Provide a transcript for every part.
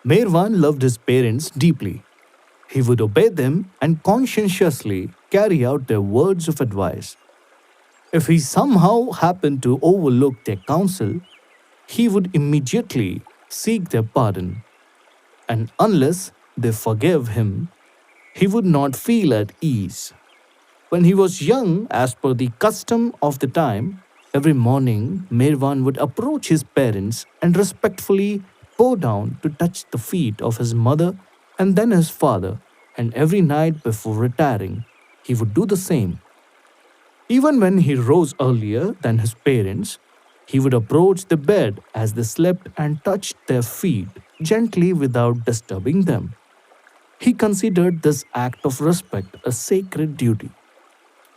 Merwan loved his parents deeply. He would obey them and conscientiously carry out their words of advice. If he somehow happened to overlook their counsel, he would immediately seek their pardon, and unless they forgave him, he would not feel at ease. When he was young, as per the custom of the time, every morning Merwan would approach his parents and respectfully bow down to touch the feet of his mother and then his father, and every night before retiring, he would do the same. Even when he rose earlier than his parents, he would approach the bed as they slept and touch their feet gently without disturbing them. He considered this act of respect a sacred duty.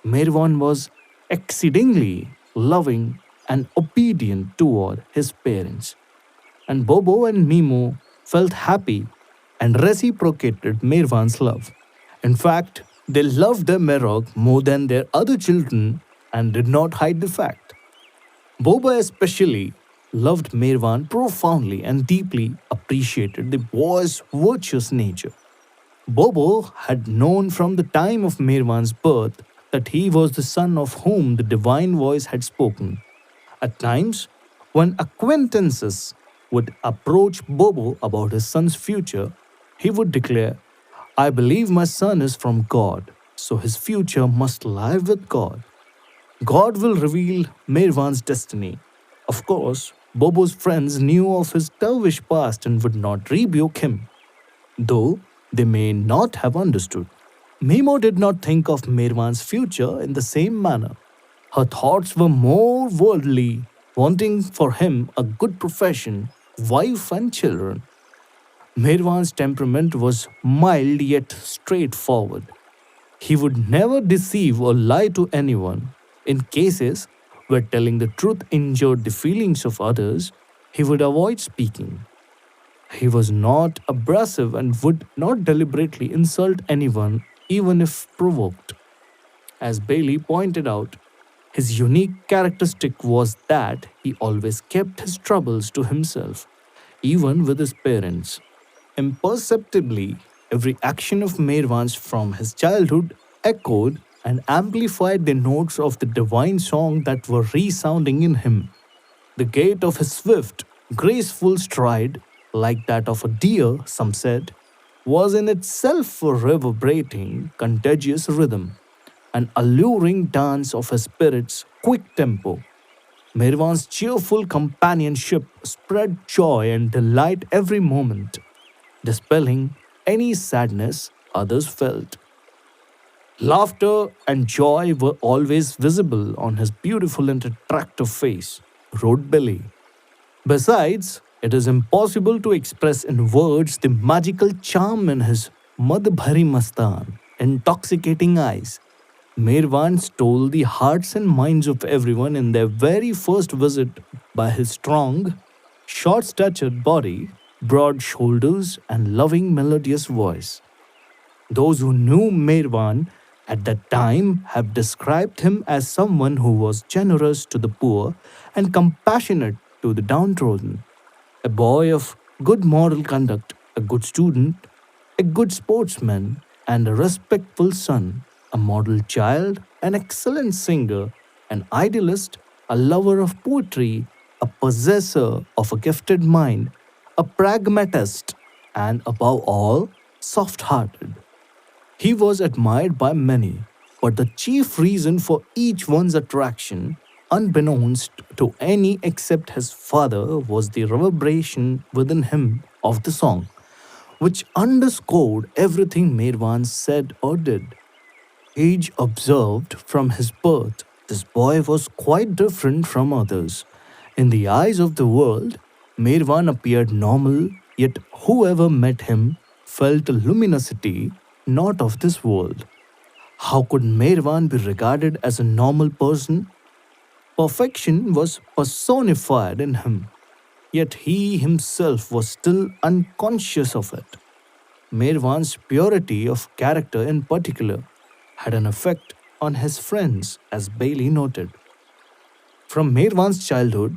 Merwan was exceedingly loving and obedient toward his parents, and Bobo and Mimo felt happy and reciprocated Merwan's love. In fact, they loved their Merog more than their other children and did not hide the fact. Bobo especially loved Merwan profoundly and deeply appreciated the boy's virtuous nature. Bobo had known from the time of Merwan's birth that he was the son of whom the divine voice had spoken. At times, when acquaintances would approach Bobo about his son's future, he would declare, I believe my son is from God, so his future must lie with God. God will reveal Merwan's destiny. Of course, Bobo's friends knew of his dervish past and would not rebuke him, though they may not have understood. Mimo did not think of Merwan's future in the same manner. Her thoughts were more worldly, wanting for him a good profession, wife, and children. Merwan's temperament was mild yet straightforward. He would never deceive or lie to anyone. In cases where telling the truth injured the feelings of others, he would avoid speaking. He was not abrasive and would not deliberately insult anyone, even if provoked. As Bailey pointed out, his unique characteristic was that he always kept his troubles to himself, even with his parents. Imperceptibly, every action of Merwan's from his childhood echoed and amplified the notes of the divine song that were resounding in him. The gait of his swift, graceful stride, like that of a deer, some said, was in itself a reverberating, contagious rhythm, an alluring dance of his spirit's quick tempo. Mirwan's cheerful companionship spread joy and delight every moment, dispelling any sadness others felt. Laughter and joy were always visible on his beautiful and attractive face, wrote Billy. Besides, it is impossible to express in words the magical charm in his Madhbhari Mastan, intoxicating eyes. Mirwan stole the hearts and minds of everyone in their very first visit by his strong, short statured body, broad shoulders, and loving melodious voice. Those who knew Mirwan at that time have described him as someone who was generous to the poor and compassionate to the downtrodden, a boy of good moral conduct, a good student, a good sportsman, and a respectful son, a model child, an excellent singer, an idealist, a lover of poetry, a possessor of a gifted mind, a pragmatist, and above all, soft hearted. He was admired by many, but the chief reason for each one's attraction, unbeknownst to any except his father, was the reverberation within him of the song, which underscored everything Mirwan said or did. Age observed from his birth, this boy was quite different from others. In the eyes of the world, Mirwan appeared normal, yet whoever met him felt a luminosity not of this world. How could Mirwan be regarded as a normal person? Perfection was personified in him, yet he himself was still unconscious of it. Mirwan's purity of character, in particular, had an effect on his friends, as Bailey noted. From Mirwan's childhood,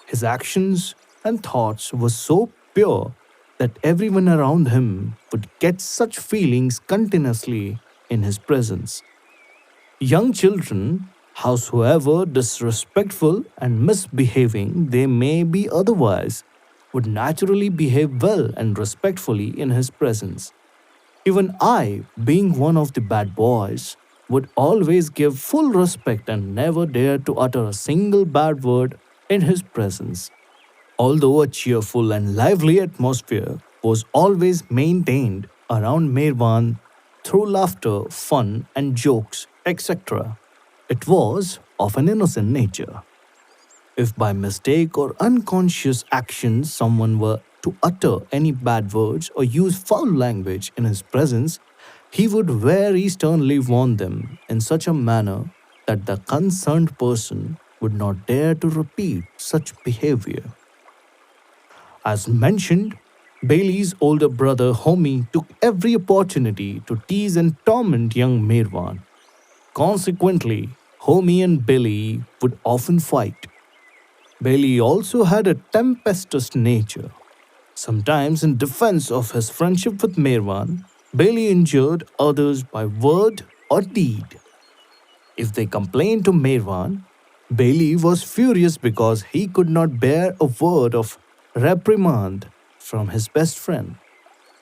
his actions and thoughts were so pure that everyone around him would get such feelings continuously in his presence. Young children, howsoever disrespectful and misbehaving they may be otherwise, would naturally behave well and respectfully in his presence. Even I, being one of the bad boys, would always give full respect and never dare to utter a single bad word in his presence. Although a cheerful and lively atmosphere was always maintained around Merwan through laughter, fun, and jokes, etc., it was of an innocent nature. If by mistake or unconscious action someone were to utter any bad words or use foul language in his presence, he would very sternly warn them in such a manner that the concerned person would not dare to repeat such behavior. As mentioned, Bailey's older brother Homie took every opportunity to tease and torment young Mirwan. Consequently, Homie and Bailey would often fight. Bailey also had a tempestuous nature. Sometimes, in defense of his friendship with Mirwan, Bailey injured others by word or deed. If they complained to Merwan, Bailey was furious because he could not bear a word of reprimand from his best friend.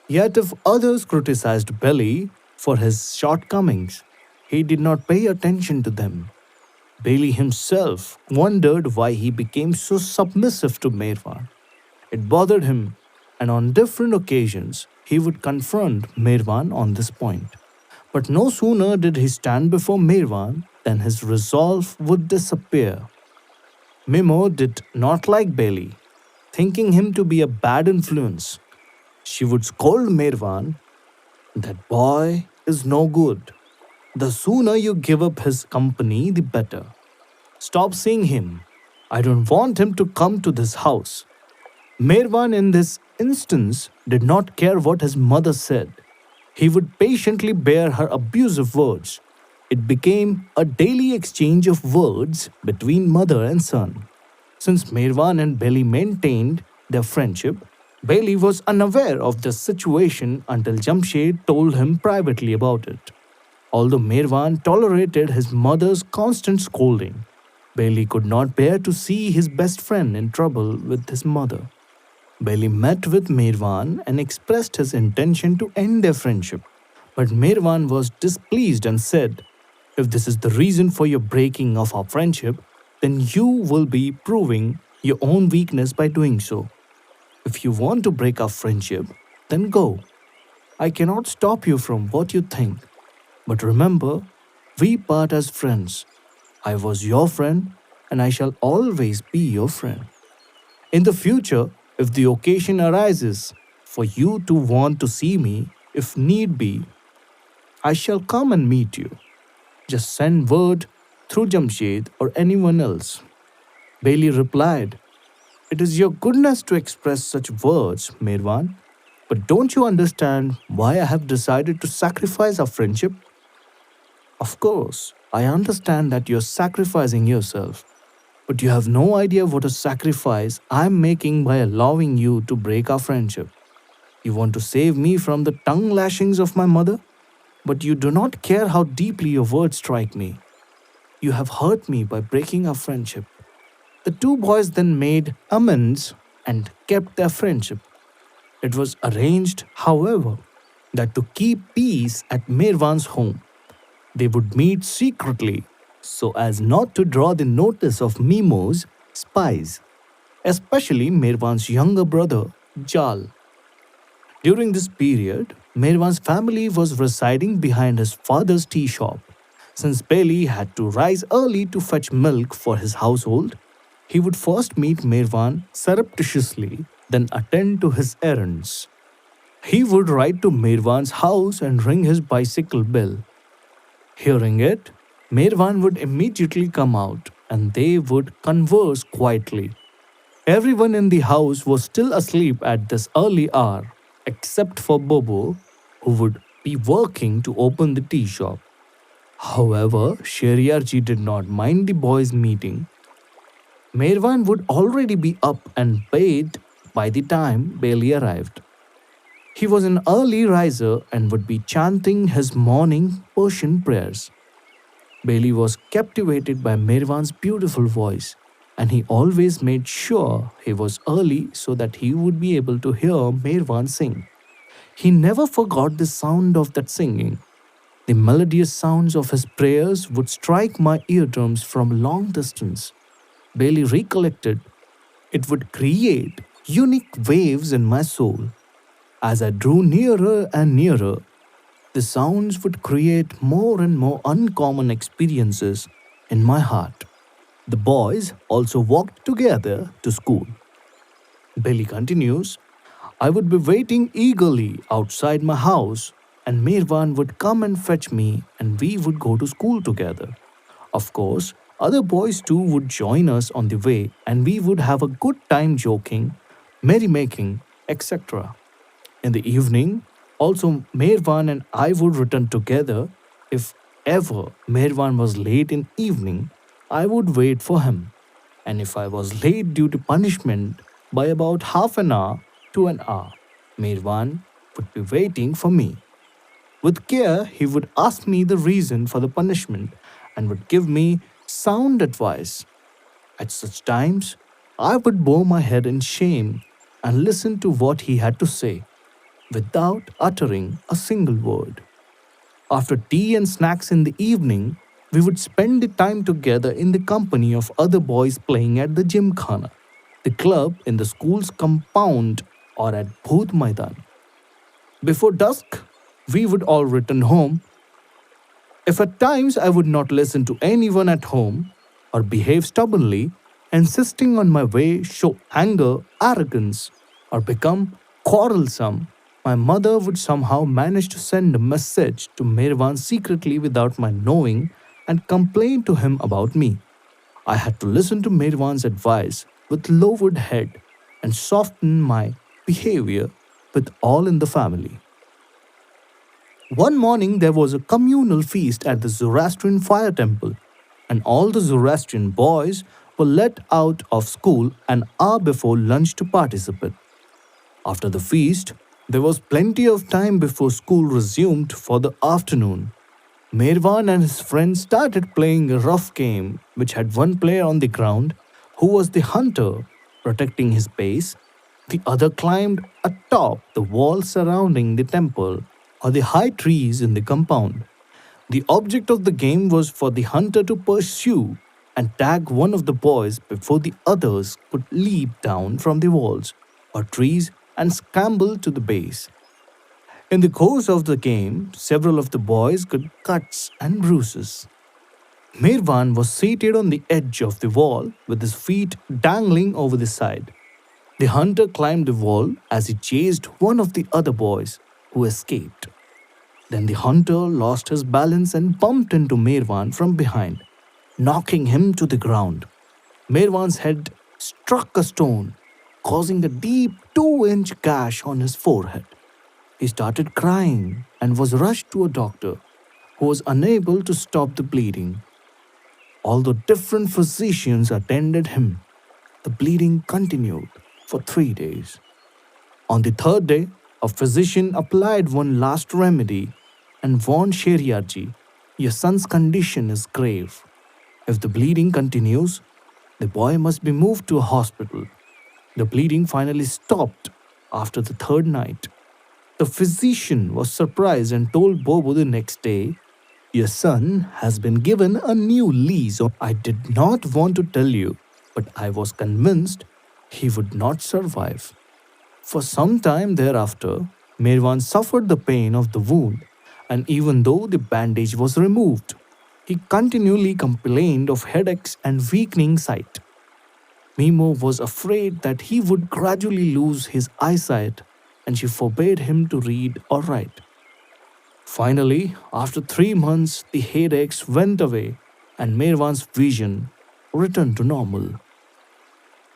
Yet, if others criticized Bailey for his shortcomings, he did not pay attention to them. Bailey himself wondered why he became so submissive to Merwan. It bothered him, and on different occasions he would confront Merwan on this point. But no sooner did he stand before Mirwan than his resolve would disappear. Mimo did not like Bailey, thinking him to be a bad influence. She would scold Mirwan, "That boy is no good. The sooner you give up his company, the better. Stop seeing him. I don't want him to come to this house." Mirwan, in this instance, did not care what his mother said. He would patiently bear her abusive words. It became a daily exchange of words between mother and son. Since Mirwan and Bailey maintained their friendship, Bailey was unaware of the situation until Jamshed told him privately about it. Although Mirwan tolerated his mother's constant scolding, Bailey could not bear to see his best friend in trouble with his mother. Bailey met with Mirwan and expressed his intention to end their friendship. But Mirwan was displeased and said, "If this is the reason for your breaking of our friendship, then you will be proving your own weakness by doing so. If you want to break our friendship, then go. I cannot stop you from what you think. But remember, we part as friends. I was your friend, and I shall always be your friend. In the future, if the occasion arises for you to want to see me, if need be, I shall come and meet you. Just send word through Jamshed or anyone else." Bailey replied, "It is your goodness to express such words, Mirwan. But don't you understand why I have decided to sacrifice our friendship? Of course, I understand that you're sacrificing yourself. But you have no idea what a sacrifice I'm making by allowing you to break our friendship. You want to save me from the tongue lashings of my mother? But you do not care how deeply your words strike me. You have hurt me by breaking our friendship." The two boys then made amends and kept their friendship. It was arranged, however, that to keep peace at Mirwan's home, they would meet secretly so as not to draw the notice of Mimo's spies, especially Mirwan's younger brother, Jal. During this period, Mirwan's family was residing behind his father's tea shop. Since Bailey had to rise early to fetch milk for his household, he would first meet Mirwan surreptitiously, then attend to his errands. He would ride to Mirwan's house and ring his bicycle bell. Hearing it, Mirwan would immediately come out and they would converse quietly. Everyone in the house was still asleep at this early hour, except for Bobo, who would be working to open the tea shop. However, Sheriarji did not mind the boys meeting. Mirwan would already be up and bathed by the time Bailey arrived. He was an early riser and would be chanting his morning Persian prayers. Bailey was captivated by Mirwan's beautiful voice, and he always made sure he was early so that he would be able to hear Mirwan sing. He never forgot the sound of that singing. The melodious sounds of his prayers would strike my eardrums from long distance. Bailey recollected it would create unique waves in my soul. As I drew nearer and nearer, the sounds would create more and more uncommon experiences in my heart. The boys also walked together to school. Bailey continues, I would be waiting eagerly outside my house, and Mirvan would come and fetch me, and we would go to school together. Of course, other boys too would join us on the way, and we would have a good time joking, merrymaking, etc. In the evening, also Merwan and I would return together. If ever Merwan was late in evening, I would wait for him. And if I was late due to punishment by about half an hour to an hour, Merwan would be waiting for me. With care, he would ask me the reason for the punishment and would give me sound advice. At such times, I would bow my head in shame and listen to what he had to say without uttering a single word. After tea and snacks in the evening, we would spend the time together in the company of other boys playing at the gymkhana, the club in the school's compound, or at Bhoot Maidan. Before dusk, we would all return home. If at times I would not listen to anyone at home or behave stubbornly, insisting on my way, show anger, arrogance, or become quarrelsome, my mother would somehow manage to send a message to Mirvan secretly without my knowing and complain to him about me. I had to listen to Mirvan's advice with lowered head and soften my behavior with all in the family. One morning there was a communal feast at the Zoroastrian fire temple, and all the Zoroastrian boys were let out of school an hour before lunch to participate. After the feast, there was plenty of time before school resumed for the afternoon. Merwan and his friends started playing a rough game which had one player on the ground who was the hunter protecting his base. The other climbed atop the wall surrounding the temple or the high trees in the compound. The object of the game was for the hunter to pursue and tag one of the boys before the others could leap down from the walls or trees and scramble to the base. In the course of the game, several of the boys got cuts and bruises. Mirvan was seated on the edge of the wall with his feet dangling over the side. The hunter climbed the wall as he chased one of the other boys, who escaped. Then the hunter lost his balance and bumped into Mirvan from behind, knocking him to the ground. Mirvan's head struck a stone, causing a deep 2-inch gash on his forehead. He started crying and was rushed to a doctor who was unable to stop the bleeding. Although different physicians attended him, the bleeding continued for 3 days. On the third day, a physician applied one last remedy and warned Sheriarji, your son's condition is grave. If the bleeding continues, the boy must be moved to a hospital. The bleeding finally stopped after the third night. The physician was surprised and told Bobo the next day, your son has been given a new lease. I did not want to tell you, but I was convinced he would not survive. For some time thereafter, Mirwan suffered the pain of the wound, and even though the bandage was removed, he continually complained of headaches and weakening sight. Mimo was afraid that he would gradually lose his eyesight, and she forbade him to read or write. Finally, after 3 months, the headaches went away and Mirwan's vision returned to normal.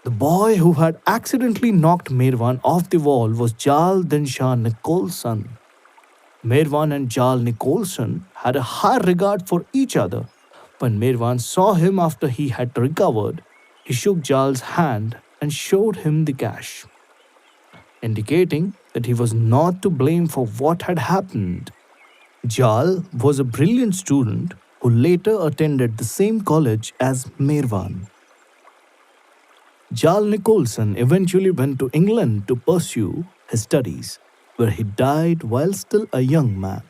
The boy who had accidentally knocked Mirwan off the wall was Jal Dinshaw Nicholson. Mirwan and Jal Nicholson had a high regard for each other. When Mirwan saw him after he had recovered, he shook Jal's hand and showed him the gash, indicating that he was not to blame for what had happened. Jal was a brilliant student who later attended the same college as Merwan. Jal Nicholson eventually went to England to pursue his studies, where he died while still a young man.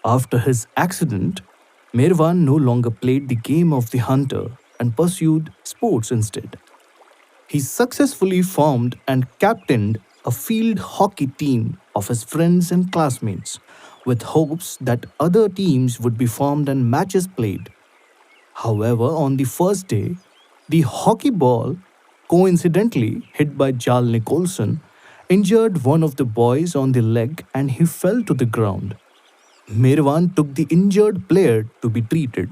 After his accident, Merwan no longer played the game of the hunter and pursued sports instead. He successfully formed and captained a field hockey team of his friends and classmates, with hopes that other teams would be formed and matches played. However, on the first day, the hockey ball, coincidentally hit by Jal Nicholson, injured one of the boys on the leg and he fell to the ground. Merwan took the injured player to be treated.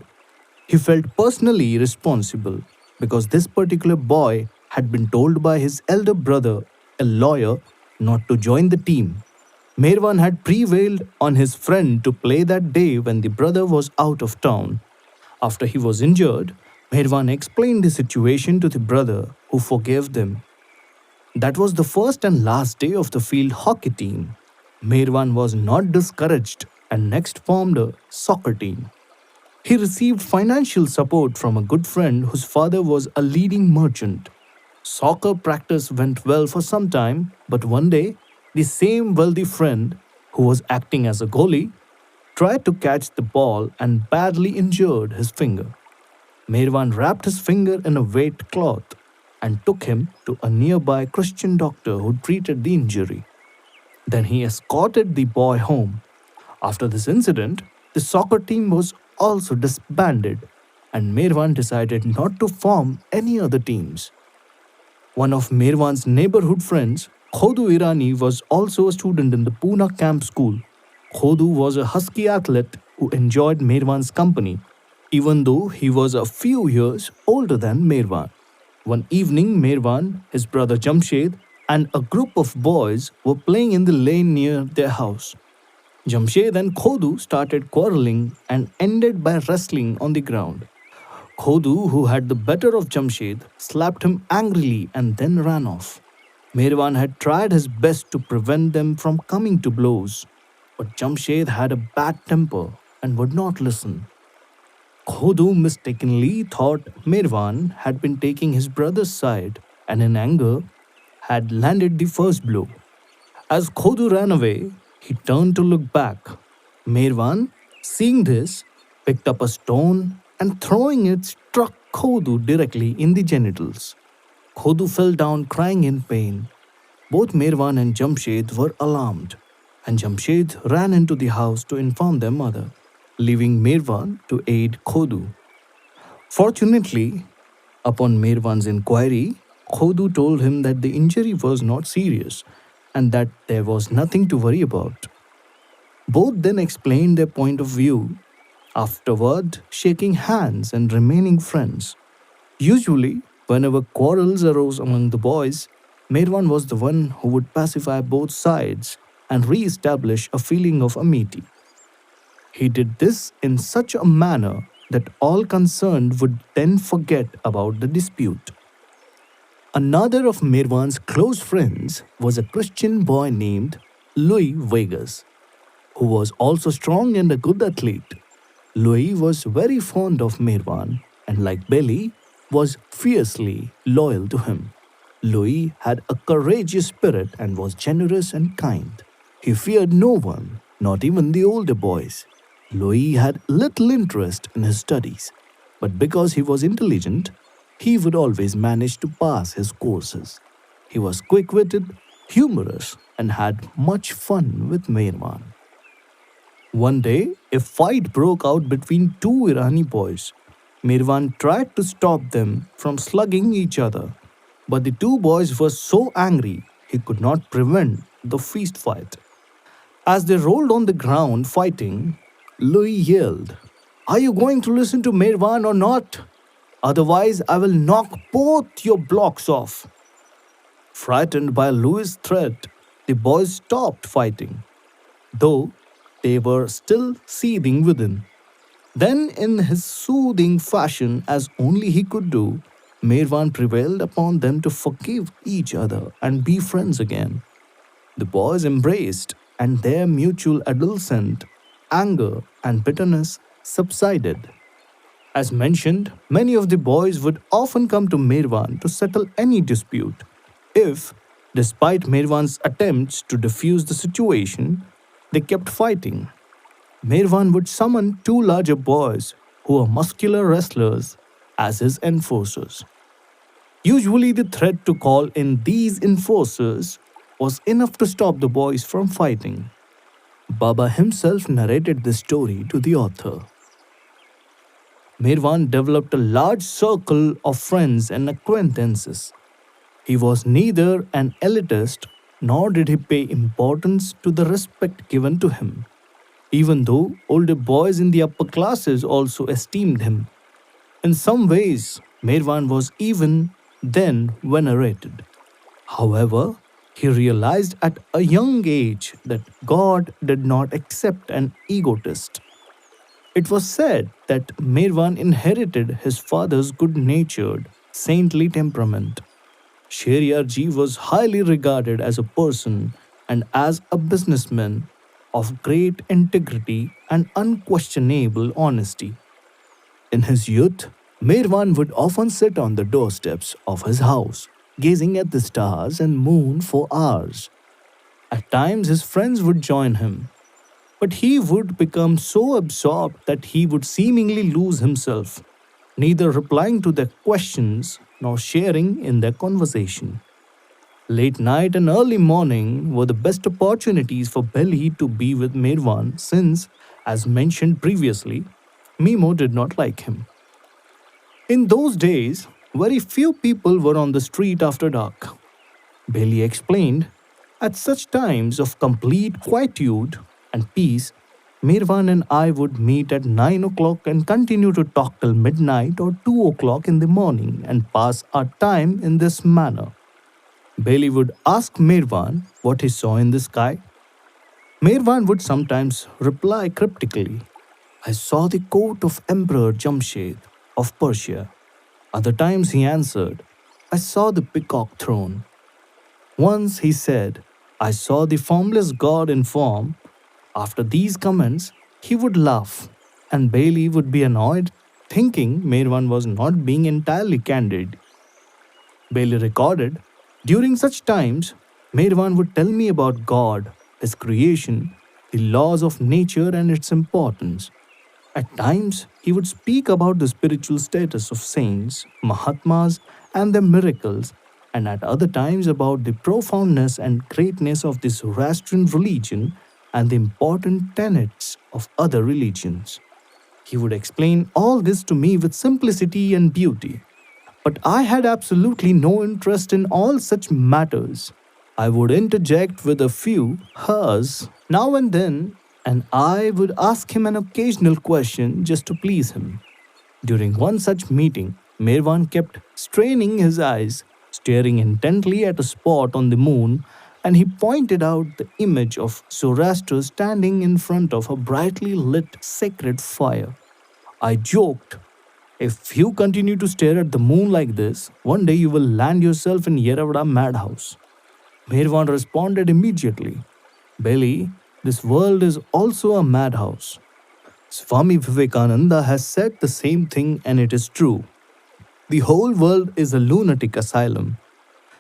He felt personally responsible because this particular boy had been told by his elder brother, a lawyer, not to join the team. Merwan had prevailed on his friend to play that day when the brother was out of town. After he was injured, Merwan explained the situation to the brother, who forgave them. That was the first and last day of the field hockey team. Merwan was not discouraged and next formed a soccer team. He received financial support from a good friend whose father was a leading merchant. Soccer practice went well for some time, but one day, the same wealthy friend, who was acting as a goalie, tried to catch the ball and badly injured his finger. Merwan wrapped his finger in a wet cloth and took him to a nearby Christian doctor who treated the injury. Then he escorted the boy home. After this incident, the soccer team was also disbanded, and Merwan decided not to form any other teams. One of Merwan's neighborhood friends, Khodu Irani, was also a student in the Pune camp school. Khodu was a husky athlete who enjoyed Merwan's company, even though he was a few years older than Merwan. One evening, Merwan, his brother Jamshed, and a group of boys were playing in the lane near their house. Jamshed and Khodu started quarreling and ended by wrestling on the ground. Khodu, who had the better of Jamshed, slapped him angrily and then ran off. Merwan had tried his best to prevent them from coming to blows, but Jamshed had a bad temper and would not listen. Khodu mistakenly thought Merwan had been taking his brother's side and in anger had landed the first blow. As Khodu ran away, he turned to look back. Merwan, seeing this, picked up a stone and throwing it struck Khodu directly in the genitals. Khodu fell down crying in pain. Both Merwan and Jamshed were alarmed, and Jamshed ran into the house to inform their mother, leaving Merwan to aid Khodu. Fortunately, upon Merwan's inquiry, Khodu told him that the injury was not serious and that there was nothing to worry about. Both then explained their point of view, afterward shaking hands and remaining friends. Usually, whenever quarrels arose among the boys, Merwan was the one who would pacify both sides and re establish a feeling of amity. He did this in such a manner that all concerned would then forget about the dispute. Another of Merwan's close friends was a Christian boy named Louis Vegas, who was also strong and a good athlete. Louis was very fond of Merwan and, like Belly, was fiercely loyal to him. Louis had a courageous spirit and was generous and kind. He feared no one, not even the older boys. Louis had little interest in his studies, but because he was intelligent, he would always manage to pass his courses. He was quick witted, humorous, and had much fun with Merwan. One day, a fight broke out between two Irani boys. Merwan tried to stop them from slugging each other, but the two boys were so angry he could not prevent the feast fight. As they rolled on the ground fighting, Louis yelled, "Are you going to listen to Merwan or not? Otherwise, I will knock both your blocks off." Frightened by Louis' threat, the boys stopped fighting, though they were still seething within. Then, in his soothing fashion, as only he could do, Merwan prevailed upon them to forgive each other and be friends again. The boys embraced, and their mutual adolescent anger and bitterness subsided. As mentioned, many of the boys would often come to Merwan to settle any dispute. If, despite Merwan's attempts to defuse the situation, they kept fighting, Merwan would summon two larger boys who were muscular wrestlers as his enforcers. Usually, the threat to call in these enforcers was enough to stop the boys from fighting. Baba himself narrated this story to the author. Mirwan developed a large circle of friends and acquaintances. He was neither an elitist nor did he pay importance to the respect given to him, even though older boys in the upper classes also esteemed him. In some ways, Mirwan was even then venerated. However, he realized at a young age that God did not accept an egotist. It was said that Mirwan inherited his father's good natured, saintly temperament. Sheriarji was highly regarded as a person and as a businessman of great integrity and unquestionable honesty. In his youth, Mirwan would often sit on the doorsteps of his house, gazing at the stars and moon for hours. At times, his friends would join him, but he would become so absorbed that he would seemingly lose himself, neither replying to their questions nor sharing in their conversation. Late night and early morning were the best opportunities for Belly to be with Mirwan since, as mentioned previously, Mimo did not like him. In those days, very few people were on the street after dark. Bailey explained, at such times of complete quietude and peace, Mirvan and I would meet at 9 o'clock and continue to talk till midnight or 2 o'clock in the morning and pass our time in this manner. Bailey would ask Mirvan what he saw in the sky. Mirvan would sometimes reply cryptically, I saw the court of Emperor Jamshed of Persia. Other times he answered, I saw the peacock throne. Once he said, I saw the formless god in form. After these comments, he would laugh, and Bailey would be annoyed, thinking Mirvan was not being entirely candid. Bailey recorded, during such times, Mirvan would tell me about God, his creation, the laws of nature, and its importance. At times, he would speak about the spiritual status of saints, Mahatmas, and their miracles, and at other times about the profoundness and greatness of the Zoroastrian religion and the important tenets of other religions. He would explain all this to me with simplicity and beauty. But I had absolutely no interest in all such matters. I would interject with a few hers now and then, and I would ask him an occasional question just to please him. During one such meeting, Mirvan kept straining his eyes, staring intently at a spot on the moon, and he pointed out the image of Zoroaster standing in front of a brightly lit sacred fire. I joked, if you continue to stare at the moon like this, one day you will land yourself in Yeravada madhouse. Mirvan responded immediately, Belly, this world is also a madhouse. Swami Vivekananda has said the same thing and it is true. The whole world is a lunatic asylum.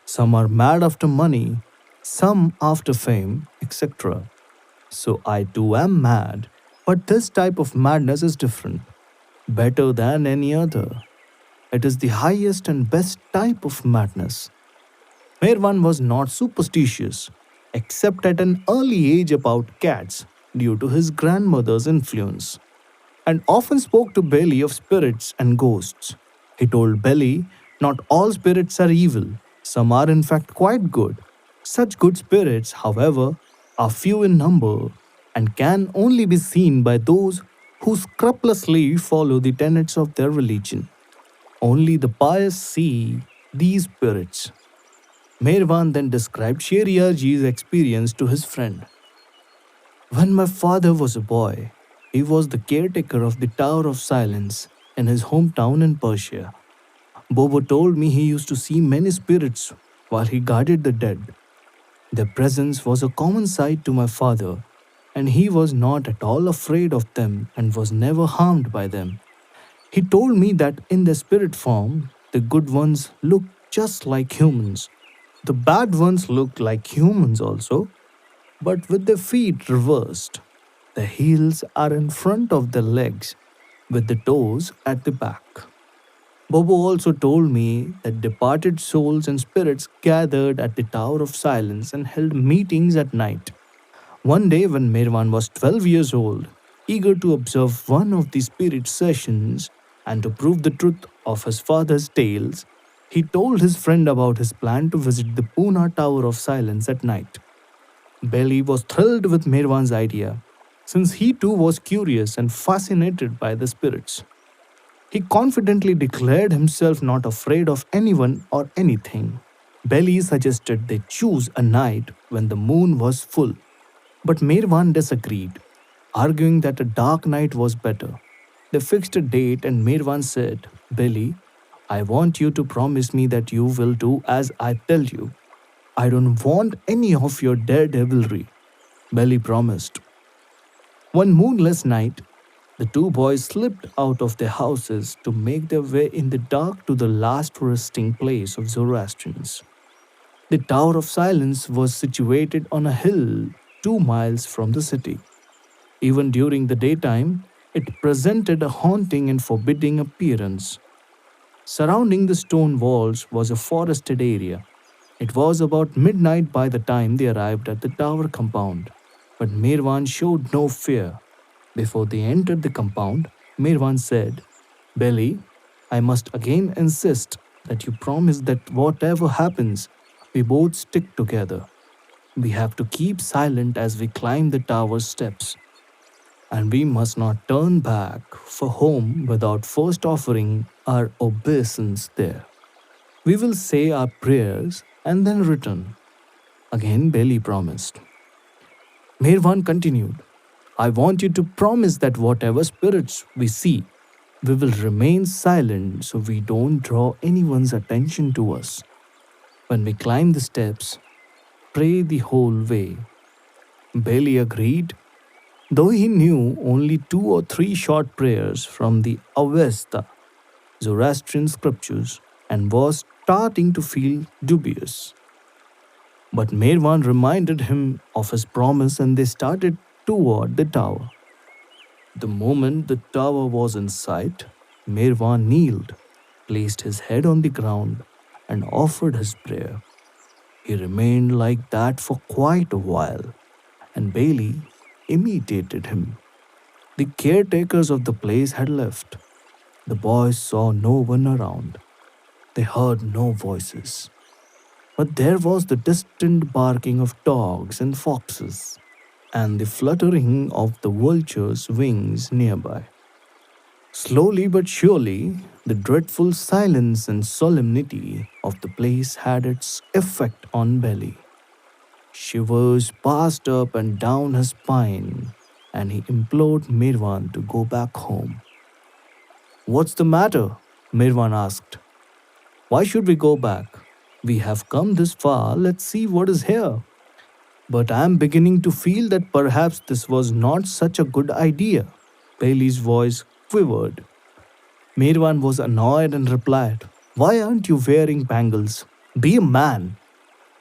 Some are mad after money, some after fame, etc. So I too am mad, but this type of madness is different, better than any other. It is the highest and best type of madness. Mirvan was not superstitious, except at an early age about cats due to his grandmother's influence, and often spoke to Belly of spirits and ghosts. He told Belly, not all spirits are evil, some are in fact quite good. Such good spirits, however, are few in number and can only be seen by those who scrupulously follow the tenets of their religion. Only the pious see these spirits. Merwan then described Sheriarji's experience to his friend. When my father was a boy, he was the caretaker of the Tower of Silence in his hometown in Persia. Bobo told me he used to see many spirits while he guarded the dead. Their presence was a common sight to my father, and he was not at all afraid of them and was never harmed by them. He told me that in their spirit form, the good ones looked just like humans. The bad ones looked like humans also, but with their feet reversed. The heels are in front of the legs, with the toes at the back. Bobo also told me that departed souls and spirits gathered at the Tower of Silence and held meetings at night. One day, when Merwan was 12 years old, eager to observe one of the spirit sessions and to prove the truth of his father's tales, he told his friend about his plan to visit the Pune Tower of Silence at night. Belly was thrilled with Merwan's idea, since he too was curious and fascinated by the spirits. He confidently declared himself not afraid of anyone or anything. Belly suggested they choose a night when the moon was full, but Merwan disagreed, arguing that a dark night was better. They fixed a date and Merwan said, Belly, I want you to promise me that you will do as I tell you. I don't want any of your daredevilry. Belly promised. One moonless night, the two boys slipped out of their houses to make their way in the dark to the last resting place of Zoroastrians. The Tower of Silence was situated on a hill 2 miles from the city. Even during the daytime, it presented a haunting and forbidding appearance. Surrounding the stone walls was a forested area. It was about midnight by the time they arrived at the tower compound, but Mirwan showed no fear. Before they entered the compound, Mirwan said, Belly, I must again insist that you promise that whatever happens, we both stick together. We have to keep silent as we climb the tower steps, and we must not turn back for home without first offering our obeisance there. We will say our prayers and then return. Again, Belly promised. Mirvan continued, I want you to promise that whatever spirits we see, we will remain silent so we don't draw anyone's attention to us. When we climb the steps, pray the whole way. Bailey agreed, though he knew only 2 or 3 short prayers from the Avesta, Zoroastrian scriptures, and was starting to feel dubious. But Merwan reminded him of his promise and they started toward the tower. The moment the tower was in sight, Merwan kneeled, placed his head on the ground, and offered his prayer. He remained like that for quite a while, and Bailey imitated him. The caretakers of the place had left. The boys saw no one around. They heard no voices. But there was the distant barking of dogs and foxes, and the fluttering of the vulture's wings nearby. Slowly but surely, the dreadful silence and solemnity of the place had its effect on Belly. Shivers passed up and down his spine, and he implored Mirwan to go back home. What's the matter? Mirwan asked. Why should we go back? We have come this far, let's see what is here. But I am beginning to feel that perhaps this was not such a good idea. Bailey's voice quivered. Mirwan was annoyed and replied, Why aren't you wearing bangles? Be a man.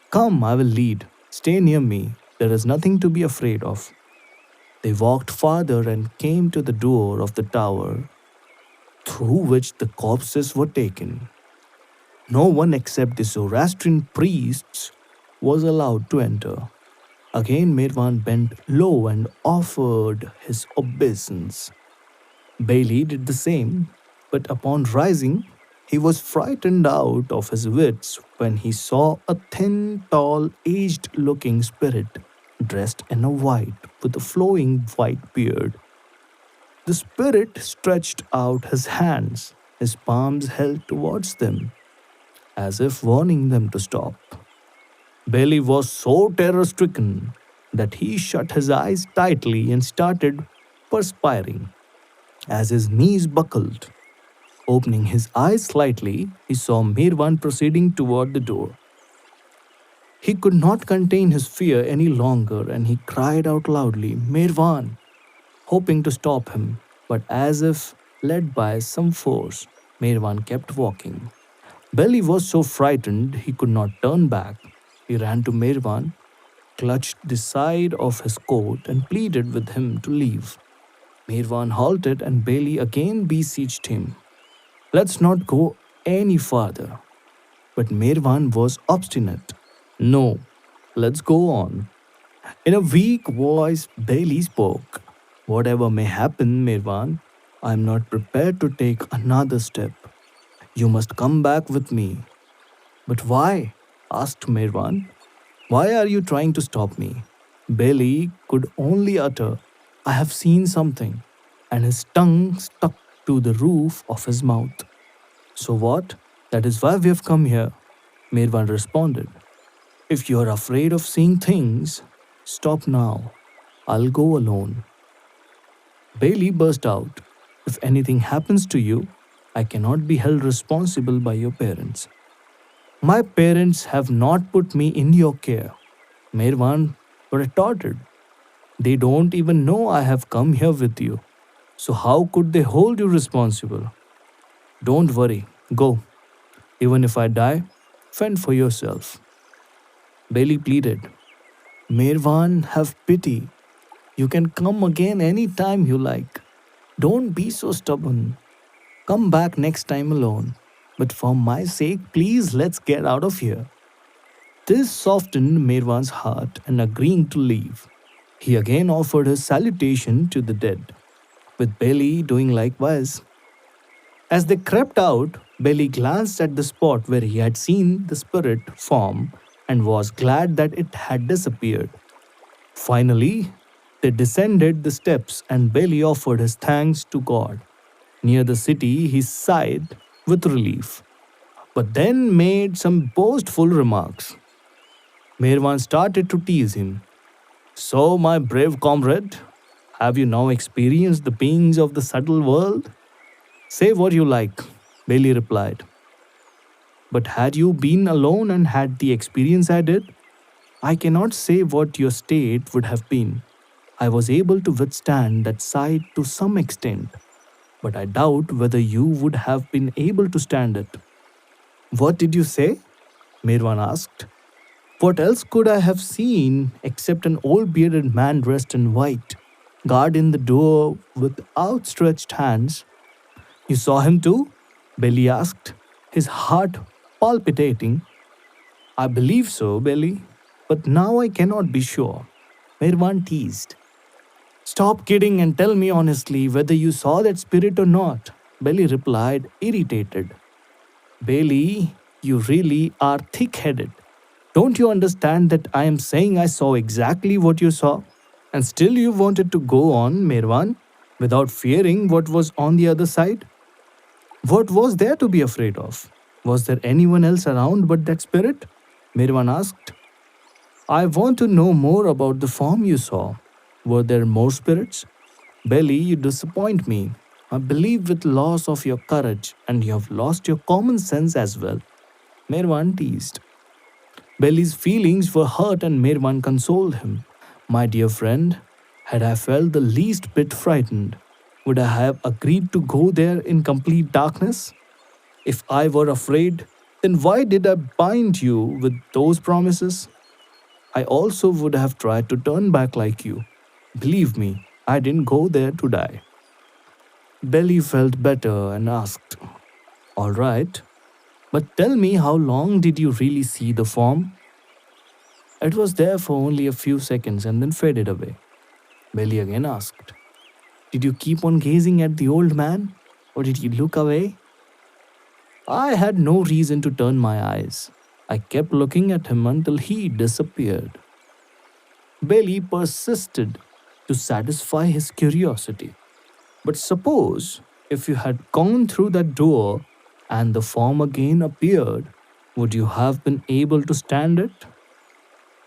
Come, I will lead. Stay near me. There is nothing to be afraid of. They walked farther and came to the door of the tower through which the corpses were taken. No one except the Zoroastrian priests was allowed to enter. Again, Mirwan bent low and offered his obeisance. Bailey did the same, but upon rising, he was frightened out of his wits when he saw a thin, tall, aged looking spirit dressed in a white with a flowing white beard. The spirit stretched out his hands, his palms held towards them, as if warning them to stop. Bailey was so terror stricken that he shut his eyes tightly and started perspiring as his knees buckled. Opening his eyes slightly, he saw Mirwan proceeding toward the door. He could not contain his fear any longer and he cried out loudly, Merwan, hoping to stop him. But as if led by some force, Merwan kept walking. Belly was so frightened he could not turn back. He ran to Merwan, clutched the side of his coat, and pleaded with him to leave. Merwan halted and Bailey again beseeched him. Let's not go any farther. But Merwan was obstinate. No, let's go on. In a weak voice, Bailey spoke. Whatever may happen, Merwan, I am not prepared to take another step. You must come back with me. But why? Asked Merwan. Why are you trying to stop me? Bailey could only utter, I have seen something, and his tongue stuck to the roof of his mouth. So what? That is why we have come here, Merwan responded. If you are afraid of seeing things, stop now. I'll go alone. Bailey burst out. If anything happens to you, I cannot be held responsible by your parents. My parents have not put me in your care. Merwan retorted. They don't even know I have come here with you. So how could they hold you responsible? Don't worry, go. Even if I die, fend for yourself. Bailey pleaded. Merwan, have pity. You can come again any time you like. Don't be so stubborn. Come back next time alone. But for my sake, please let's get out of here. This softened Merwan's heart and agreeing to leave. He again offered his salutation to the dead, with Bailey doing likewise. As they crept out, Bailey glanced at the spot where he had seen the spirit form and was glad that it had disappeared. Finally, they descended the steps and Bailey offered his thanks to God. Near the city, he sighed with relief, but then made some boastful remarks. Merwan started to tease him. So, my brave comrade, have you now experienced the beings of the subtle world? Say what you like, Bailey replied. But had you been alone and had the experience I did, I cannot say what your state would have been. I was able to withstand that sight to some extent, but I doubt whether you would have been able to stand it. What did you say? Mirwan asked. What else could I have seen except an old bearded man dressed in white, guarding the door with outstretched hands? You saw him too? Belly asked, his heart palpitating. I believe so, Belly, but now I cannot be sure. Mirwan teased. Stop kidding and tell me honestly whether you saw that spirit or not, Belly replied, irritated. Bailey, you really are thick headed. Don't you understand that I am saying I saw exactly what you saw? And still you wanted to go on, Merwan, without fearing what was on the other side? What was there to be afraid of? Was there anyone else around but that spirit? Merwan asked. I want to know more about the form you saw. Were there more spirits? Belly, you disappoint me. I believe with loss of your courage and you have lost your common sense as well. Merwan teased. Belly's feelings were hurt and Merwan consoled him. My dear friend, had I felt the least bit frightened, would I have agreed to go there in complete darkness? If I were afraid, then why did I bind you with those promises? I also would have tried to turn back like you. Believe me, I didn't go there to die. Belly felt better and asked, all right, but tell me how long did you really see the form? It was there for only a few seconds and then faded away. Belly again asked, did you keep on gazing at the old man or did you look away? I had no reason to turn my eyes. I kept looking at him until he disappeared. Bailey persisted to satisfy his curiosity. But suppose if you had gone through that door and the form again appeared, would you have been able to stand it?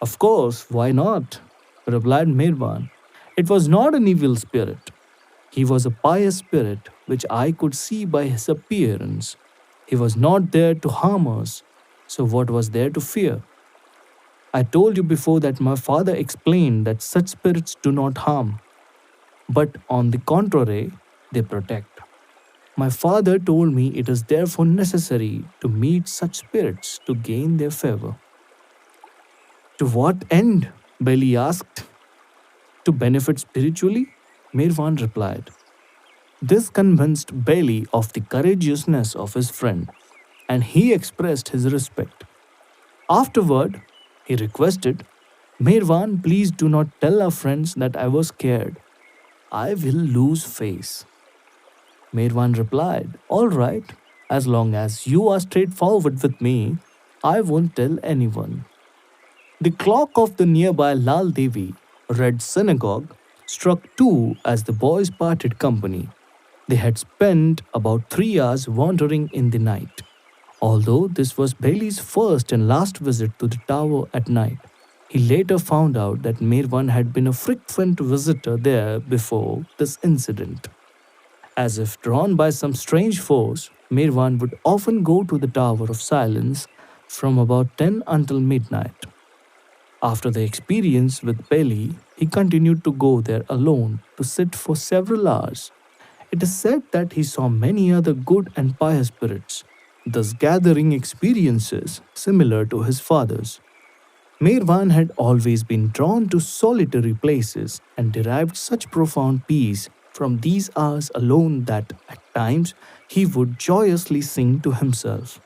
Of course, why not? Replied Mirwan. It was not an evil spirit. He was a pious spirit which I could see by his appearance. He was not there to harm us, so what was there to fear? I told you before that my father explained that such spirits do not harm, but on the contrary, they protect. My father told me it is therefore necessary to meet such spirits to gain their favor. To what end? Bailey asked. To benefit spiritually? Mirvan replied. This convinced Bailey of the courageousness of his friend, and he expressed his respect. Afterward, he requested, Mirvan, please do not tell our friends that I was scared. I will lose face. Mirvan replied, all right, as long as you are straightforward with me, I won't tell anyone. The clock of the nearby Lal Devi Red Synagogue struck two as the boys parted company. They had spent about 3 hours wandering in the night. Although this was Bailey's first and last visit to the tower at night, he later found out that Mirvan had been a frequent visitor there before this incident. As if drawn by some strange force, Mirvan would often go to the Tower of Silence from about 10 until midnight. After the experience with Bailey, he continued to go there alone to sit for several hours. It is said that he saw many other good and pious spirits, thus gathering experiences similar to his father's. Mirvan had always been drawn to solitary places and derived such profound peace from these hours alone that at times he would joyously sing to himself.